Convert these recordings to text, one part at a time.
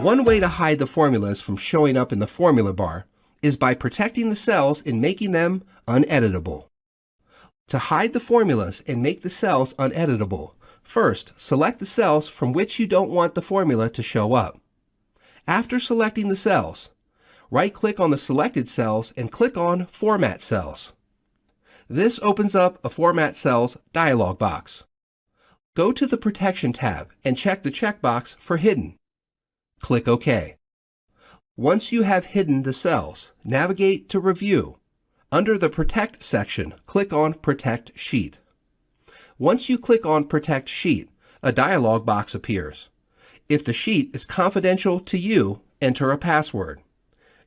One way to hide the formulas from showing up in the formula bar is by protecting the cells and making them uneditable. To hide the formulas and make the cells uneditable, first select the cells from which you don't want the formula to show up. After selecting the cells, right-click on the selected cells and click on Format Cells. This opens up a Format Cells dialog box. Go to the Protection tab and check the checkbox for Hidden. Click OK. Once you have hidden the cells, navigate to Review. Under the Protect section, click on Protect Sheet. Once you click on Protect Sheet, a dialog box appears. If the sheet is confidential to you, enter a password.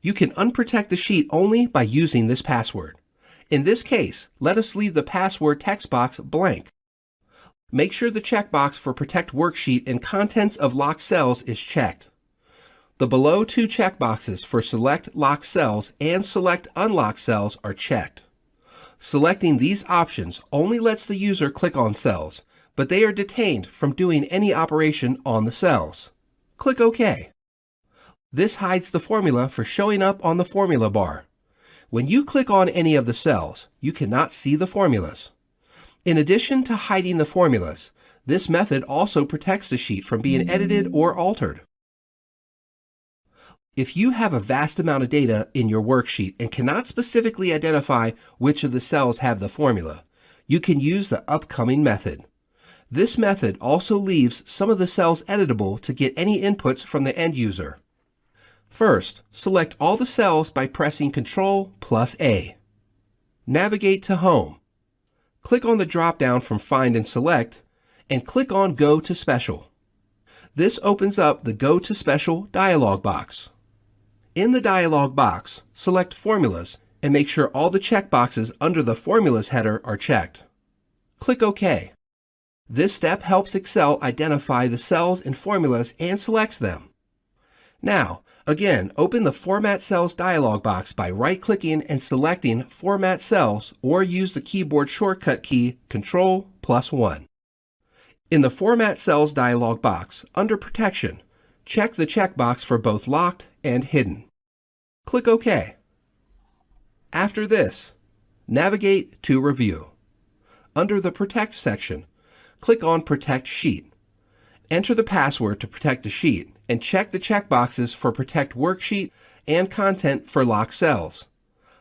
You can unprotect the sheet only by using this password. In this case, let us leave the password text box blank. Make sure the checkbox for Protect Worksheet and Contents of Locked Cells is checked. The below two checkboxes for Select Locked Cells and Select Unlocked Cells are checked. Selecting these options only lets the user click on cells, but they are detained from doing any operation on the cells. Click OK. This hides the formula for showing up on the formula bar. When you click on any of the cells, you cannot see the formulas. In addition to hiding the formulas, this method also protects the sheet from being edited or altered. If you have a vast amount of data in your worksheet and cannot specifically identify which of the cells have the formula, you can use the upcoming method. This method also leaves some of the cells editable to get any inputs from the end user. First, select all the cells by pressing Ctrl+A. Navigate to Home. Click on the drop-down from Find and Select, and click on Go to Special. This opens up the Go to Special dialog box. In the dialog box, select Formulas and make sure all the checkboxes under the Formulas header are checked. Click OK. This step helps Excel identify the cells and formulas and selects them. Now, again, open the Format Cells dialog box by right-clicking and selecting Format Cells or use the keyboard shortcut key Ctrl+1. In the Format Cells dialog box, under Protection, check the checkbox for both Locked and Hidden. Click OK. After this, navigate to Review. Under the Protect section, click on Protect Sheet. Enter the password to protect the sheet and check the checkboxes for Protect Worksheet and Content for Locked Cells.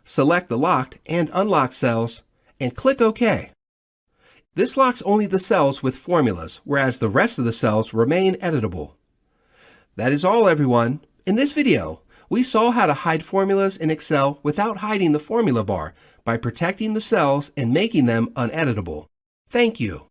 Select the locked and unlocked cells and click OK. This locks only the cells with formulas, whereas the rest of the cells remain editable. That is all, everyone. In this video, we saw how to hide formulas in Excel without hiding the formula bar by protecting the cells and making them uneditable. Thank you.